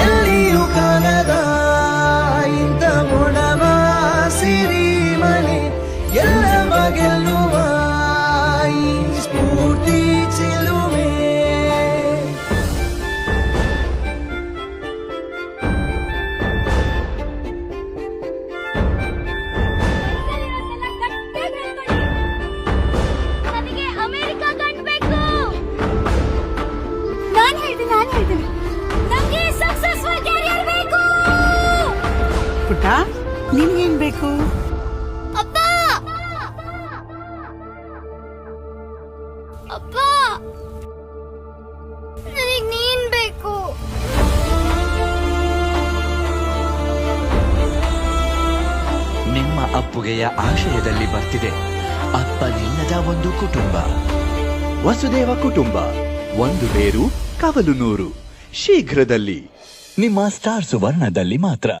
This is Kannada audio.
ಎಲ್ಲಿಯೂ ಕಾಣದ ಇಂಥ ಗುಣವ ಸಿರಿ ಮನೆ ಎಲ್ಲವ ಗೆಲ್ಲುವ ಈ ಸ್ಫೂರ್ತಿ ಚಿಲುಮೆ. ನನಗೆ ಅಮೆರಿಕ ಕಟ್ಬೇಕು. ನಾನು ಹೇಳ್ತೀನಿ ನನಗೆ ಸಕ್ಸಸ್ಫುಲ್ ಕ್ಯಾರಿಯರ್ ಬೇಕು. ಪುಟ್ಟ, ನಿನ್ಗೇನ್ ಬೇಕು? ಅಪ್ಪ ಅಪ್ಪ ನನಗೆ ನೀನ್ ಬೇಕು. ನಿಮ್ಮ ಅಪ್ಪುಗೆಯ ಆಶಯದಲ್ಲಿ ಬರ್ತಿದೆ ಅಪ್ಪನಿಲ್ಲದ ಒಂದು ಕುಟುಂಬ. ವಸುದೇವ ಕುಟುಂಬ, ಒಂದು ಬೇರು ಕವಲು ನೂರು. ಶೀಘ್ರದಲ್ಲಿ ನಿಮ್ಮ ಸ್ಟಾರ್ ಸುವರ್ಣದಲ್ಲಿ ಮಾತ್ರ.